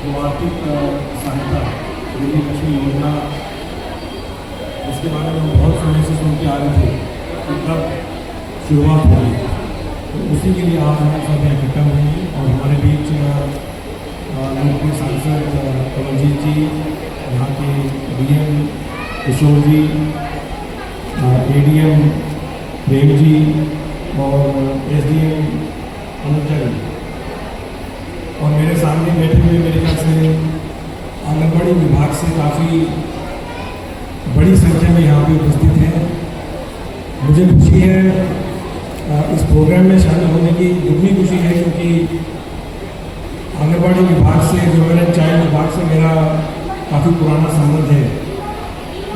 जो आर्थिक सहायता दिल्ली लक्ष्मी योजना, इसके बारे में हम बहुत समय से सुनते आ रहे थे कि कब शुरुआत होगी, तो उसी के लिए आज हम सब इकट्ठा हुए हैं। और हमारे बीच लोकप्रिय सांसद कमलजीत जी, यहाँ के डीएम किशोर जी, एडीएम प्रेम जी और एसडीएम अनुजा जी, और मेरे सामने बैठे हुए मेरे ख्याल से आंगनबाड़ी विभाग से काफ़ी बड़ी संख्या में यहाँ पे उपस्थित हैं। मुझे खुशी है इस प्रोग्राम में शामिल होने की, दुगनी खुशी है क्योंकि आंगनबाड़ी विभाग से, वुमेन एंड चाइल्ड विभाग से मेरा काफ़ी पुराना संबंध है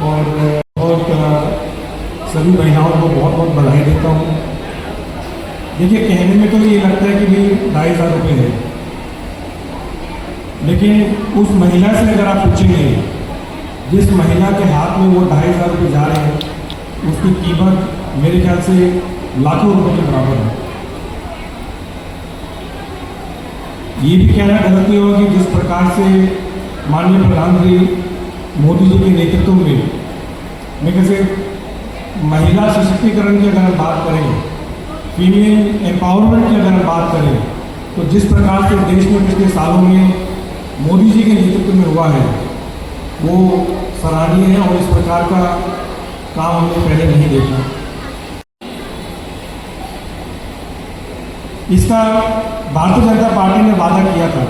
और सभी महिलाओं को बहुत बहुत बधाई देता हूँ। देखिए, कहने में तो ये लगता है कि भाई 2,500 रुपये है, लेकिन उस महिला से अगर आप पूछेंगे जिस महिला के हाथ में वो 2,500 रुपये जा रहे हैं, उसकी कीमत मेरे ख्याल से लाखों रुपए के बराबर है। ये भी कहना गलत नहीं होगा कि जिस प्रकार से माननीय प्रधानमंत्री मोदी जी के नेतृत्व में कैसे महिला सशक्तिकरण की अगर हम बात करें, फीमेल एम्पावरमेंट की अगर हम बात करें, तो जिस प्रकार से देश में पिछले सालों में मोदी जी के नेतृत्व में हुआ है वो सराहनीय है और इस प्रकार का काम हमने पहले नहीं देखा। इसका भारतीय जनता पार्टी ने वादा किया था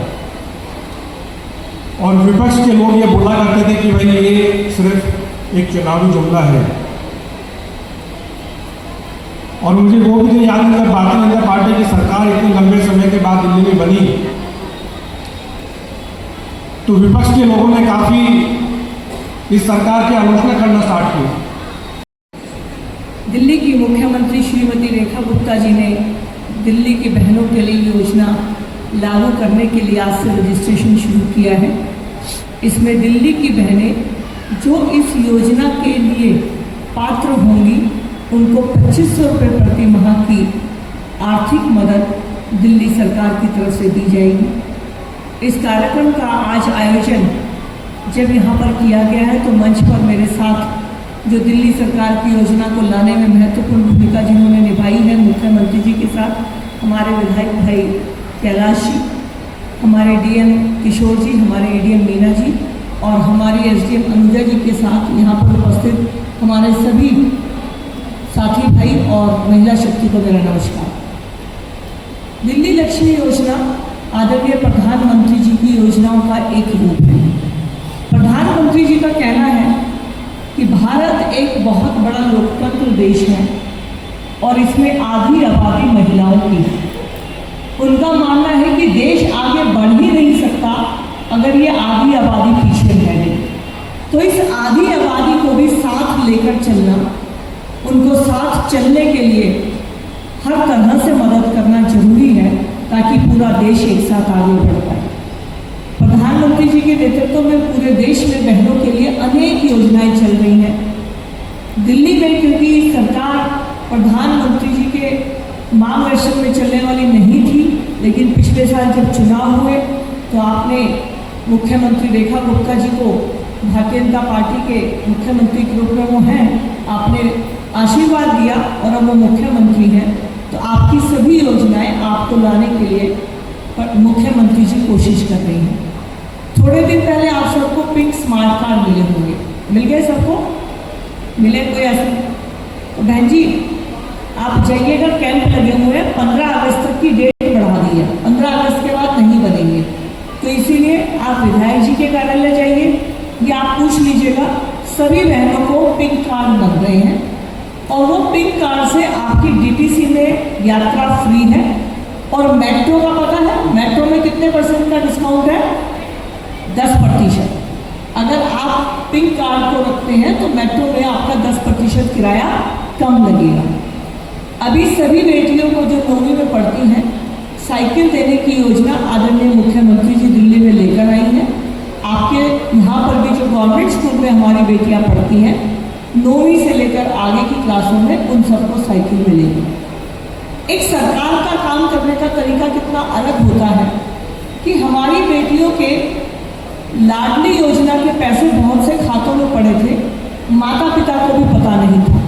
और विपक्ष के लोग ये बोला करते थे कि भाई ये सिर्फ एक चुनावी जुमला है। और मुझे वो भी तो याद है जब भारतीय जनता पार्टी की सरकार इतने लंबे समय के बाद दिल्ली में बनी तो विपक्ष के लोगों ने काफ़ी इस सरकार की आलोचना करना स्टार्ट की। दिल्ली की मुख्यमंत्री श्रीमती रेखा गुप्ता जी ने दिल्ली की बहनों के लिए योजना लागू करने के लिए आज से रजिस्ट्रेशन शुरू किया है। इसमें दिल्ली की बहनें जो इस योजना के लिए पात्र होंगी उनको 2,500 रुपये प्रति माह की आर्थिक मदद दिल्ली सरकार की तरफ से दी जाएगी। इस कार्यक्रम का आज आयोजन जब यहाँ पर किया गया है तो मंच पर मेरे साथ जो दिल्ली सरकार की योजना को लाने में महत्वपूर्ण भूमिका जिन्होंने निभाई है, मुख्यमंत्री जी के साथ हमारे विधायक भाई कैलाश जी, हमारे डीएम किशोर जी, हमारे एडीएम मीना जी और हमारी एसडीएम अनुजा जी के साथ यहाँ पर उपस्थित हमारे सभी साथी भाई और महिला शक्ति को मेरा नमस्कार। दिल्ली लक्ष्मी योजना आदरणीय प्रधानमंत्री जी की योजनाओं का एक रूप है। प्रधानमंत्री जी का कहना है कि भारत एक बहुत बड़ा लोकतंत्र देश है और इसमें आधी आबादी महिलाओं की है। उनका मानना है कि देश आगे बढ़ ही नहीं सकता अगर ये आधी आबादी पीछे रह गई। तो इस आधी आबादी को भी साथ लेकर चलना, उनको साथ चलने के लिए हर तरह से मदद करना जरूरी है ताकि पूरा देश एक साथ आगे बढ़ पाए। प्रधानमंत्री जी के नेतृत्व में पूरे देश में बहनों के लिए अनेक योजनाएं चल रही हैं। दिल्ली में क्योंकि सरकार प्रधानमंत्री जी के मार्गदर्शन में चलने वाली नहीं थी, लेकिन पिछले साल जब चुनाव हुए तो आपने मुख्यमंत्री रेखा गुप्ता जी को, भारतीय जनता पार्टी के मुख्यमंत्री के रूप में वो हैं, आपने आशीर्वाद दिया और अब वो मुख्यमंत्री हैं। तो आपकी सभी योजनाएं आपको लाने के लिए मुख्यमंत्री जी कोशिश कर रही हैं। थोड़े दिन पहले आप सबको पिंक स्मार्ट कार्ड मिले होंगे, मिल गए सबको? मिले कोई ऐसे? तो बहन जी आप जाइएगा, कैंप लगे हुए हैं, 15 अगस्त तक की डेट बढ़ा दी है, 15 अगस्त के बाद नहीं बनेंगे। तो इसीलिए आप विधायक जी के कार्यालय जाइए या आप पूछ लीजिएगा, सभी बहनों को पिंक कार्ड लग रहे हैं और वो पिंक कार्ड से आपकी डीटीसी में यात्रा फ्री है। और मेट्रो का पता है, मेट्रो में कितने % का डिस्काउंट है? 10%। अगर आप पिंक कार्ड को रखते हैं तो मेट्रो में आपका 10% किराया कम लगेगा। अभी सभी बेटियों को जो 9वीं में पढ़ती हैं साइकिल देने की योजना आदरणीय मुख्यमंत्री जी दिल्ली में लेकर आई हैं। आपके यहाँ पर भी जो गवर्नमेंट स्कूल में हमारी बेटियाँ पढ़ती हैं 9वीं से लेकर आगे की क्लासों में, उन सबको साइकिल मिलेगी। एक सरकार का काम करने का तरीका कितना अलग होता है कि हमारी बेटियों के लाडली योजना के पैसे बहुत से खातों में पड़े थे, माता पिता को भी पता नहीं था।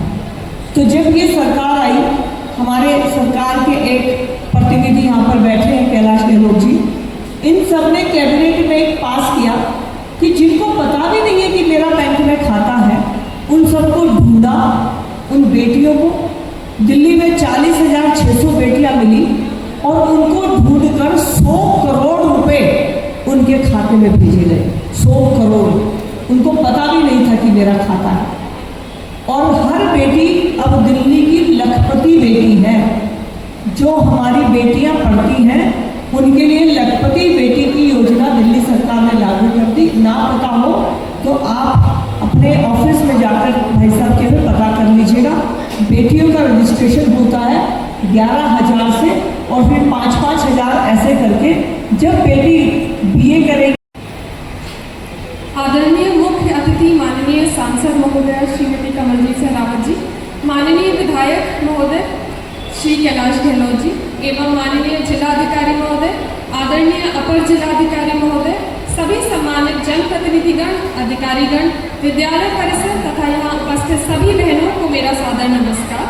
तो जब ये सरकार आई, हमारे सरकार के एक प्रतिनिधि यहाँ पर बैठे हैं, कैलाश गहलोत जी, इन सब ने कैबिनेट में एक पास किया कि जिनको पता भी नहीं है कि मेरा बैंक में खाता है, उन सबको ढूंढा। उन बेटियों को दिल्ली में 40,600 बेटियां मिली और उनको ढूंढकर 100 करोड़ रुपए उनके खाते में भेजे गए। 100 करोड़, उनको पता भी नहीं था कि मेरा खाता है। और हर बेटी अब दिल्ली की लखपति बेटी है। जो हमारी बेटियां पढ़ती हैं उनके लिए लखपति बेटी की योजना दिल्ली सरकार ने लागू कर दी। ना पता हो तो आप अपने ऑफिस में जाकर भाई साहब के भी पता कर लीजिएगा। बेटियों का रजिस्ट्रेशन होता है 11,000 से और फिर 5-5 हज़ार ऐसे करके जब बेटी BA करेगी। आदरणीय मुख्य अतिथि माननीय सांसद महोदय श्रीमती कमलजीत सहरावत जी, माननीय विधायक महोदय श्री कैलाश गहलोत जी एवं माननीय जिलाधिकारी महोदय, आदरणीय अपर जिलाधिकारी महोदय, सभी सम्मानित जनप्रतिनिधिगण, अधिकारीगण, विद्यालय परिसर तथा यहाँ उपस्थित सभी बहनों को मेरा सादर नमस्कार।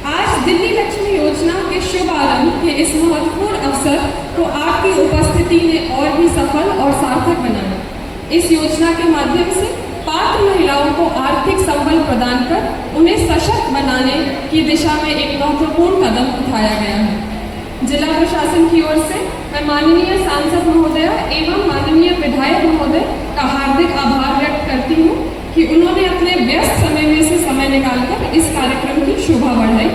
आज दिल्ली लक्ष्मी योजना के शुभारंभ के इस महत्वपूर्ण अवसर को आपकी उपस्थिति ने और भी सफल और सार्थक बनाया। इस योजना के माध्यम से पात्र महिलाओं को आर्थिक संबल प्रदान कर उन्हें सशक्त बनाने की दिशा में एक महत्वपूर्ण कदम उठाया गया है। जिला प्रशासन की ओर से मैं माननीय सांसद महोदय एवं माननीय विधायक महोदय का हार्दिक आभार व्यक्त करती हूँ कि उन्होंने अपने व्यस्त समय में से समय निकालकर इस कार्यक्रम की शोभा बढ़ाई।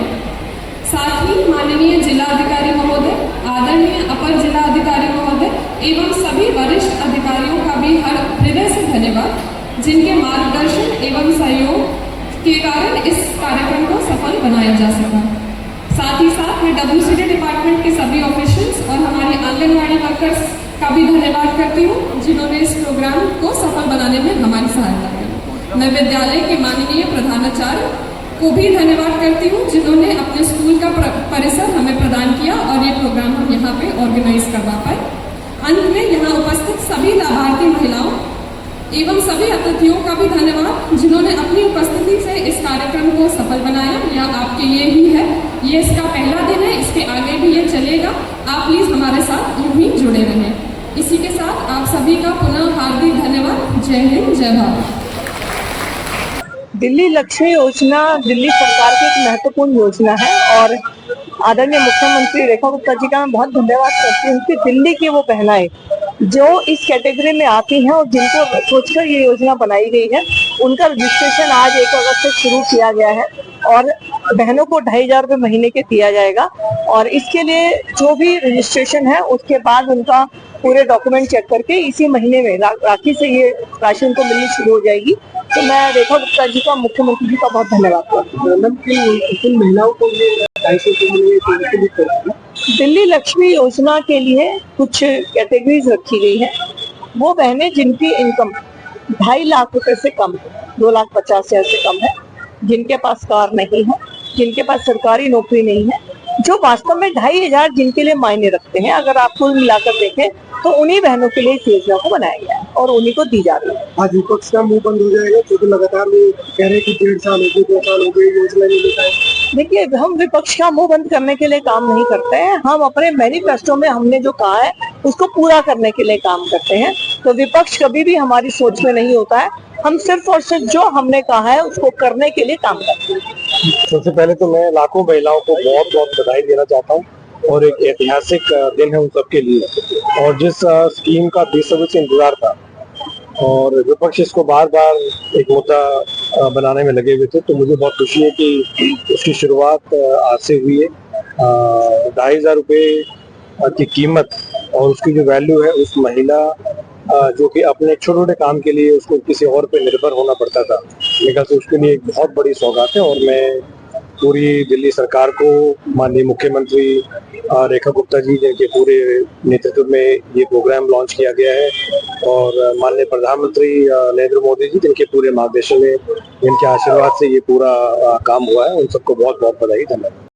साथ ही माननीय जिलाधिकारी महोदय, आदरणीय अपर जिलाधिकारी महोदय एवं सभी वरिष्ठ अधिकारियों का भी हर हृदय से धन्यवाद, जिनके मार्गदर्शन एवं सहयोग के कारण इस कार्यक्रम को सफल बनाया जा सका। साथ ही साथ मैं WCD डिपार्टमेंट के सभी ऑफिशियल्स और हमारे आंगनबाड़ी वर्कर्स का भी धन्यवाद करती हूँ, जिन्होंने इस प्रोग्राम को सफल बनाने में हमारी सहायता की। मैं विद्यालय के माननीय प्रधानाचार्य को भी धन्यवाद करती हूँ, जिन्होंने अपने स्कूल का परिसर हमें प्रदान किया और ये प्रोग्राम हम यहाँ पे ऑर्गेनाइज करवा पाए। अंत में यहाँ उपस्थित सभी लाभार्थी महिलाओं एवं सभी अतिथियों का भी धन्यवाद, जिन्होंने अपनी उपस्थिति से इस कार्यक्रम को सफल बनाया। यह आपके लिए ही है, ये इसका पहला दिन है, इसके आगे भी ये चलेगा। आप प्लीज हमारे साथ यूं ही जुड़े रहें। इसी के साथ आप सभी का पुनः हार्दिक धन्यवाद। जय हिंद, जय भारत। दिल्ली लक्ष्मी योजना दिल्ली सरकार की एक महत्वपूर्ण योजना है और आदरणीय मुख्यमंत्री रेखा गुप्ता जी का मैं बहुत धन्यवाद करती हूँ कि दिल्ली की वो महिलाएं जो इस कैटेगरी में आती हैं और जिनको सोचकर ये योजना बनाई गई है, उनका रजिस्ट्रेशन आज 1 अगस्त से शुरू किया गया है और बहनों को 2,500 रुपये महीने के दिया जाएगा। और इसके लिए जो भी रजिस्ट्रेशन है उसके बाद उनका पूरे डॉक्यूमेंट चेक करके इसी महीने में राखी से ये राशि उनको मिलनी शुरू हो जाएगी। तो मैं रेखा गुप्ता जी का, मुख्यमंत्री जी का बहुत धन्यवाद करती हूँ। महिलाओं को दिल्ली लक्ष्मी योजना के लिए कुछ कैटेगरीज रखी गई है। वो बहनें जिनकी इनकम 2.5 लाख रुपए से कम है, 2,50,000 से कम है, जिनके पास कार नहीं है, जिनके पास सरकारी नौकरी नहीं है, जो वास्तव में 2,500 जिनके लिए मायने रखते हैं, अगर आप कुल मिलाकर देखें तो उन्हीं बहनों के लिए इस योजना को बनाया गया है और उन्हीं को दी जा रही है। आज विपक्ष का मुंह बंद हो जाएगा क्योंकि लगातार वो कह रहे हैं कि 1.5 साल हो गए, 2 साल हो गए, योजना नहीं लेता है। देखिए, हम विपक्ष का मुंह बंद करने के लिए काम नहीं करते हैं। हम अपने मैनिफेस्टो में हमने जो कहा है उसको पूरा करने के लिए काम करते हैं। तो विपक्ष कभी भी हमारी सोच में नहीं होता है। हम सिर्फ और सिर्फ जो हमने कहा है उसको करने के लिए काम करते हैं। सबसे पहले तो मैं लाखों महिलाओं को बहुत बहुत बधाई देना चाहता हूँ और एक ऐतिहासिक दिन है उन सबके लिए। और जिस स्कीम का बेसब्री से इंतजार था और विपक्ष इसको बार बार एक मुद्दा बनाने में लगे हुए थे, तो मुझे बहुत खुशी है कि उसकी शुरुआत आज से हुई है। 2,500 रुपये की कीमत और उसकी जो वैल्यू है, उस महिला जो कि अपने छोटे छोटे काम के लिए उसको किसी और पे निर्भर होना पड़ता था, मेरे ख्याल से उसके लिए एक बहुत बड़ी सौगात है। और मैं पूरी दिल्ली सरकार को, माननीय मुख्यमंत्री रेखा गुप्ता जी जिनके पूरे नेतृत्व में ये प्रोग्राम लॉन्च किया गया है, और माननीय प्रधानमंत्री नरेंद्र मोदी जी जिनके पूरे मार्गदर्शन में, जिनके आशीर्वाद से ये पूरा काम हुआ है, उन सबको बहुत बहुत बधाई, धन्यवाद।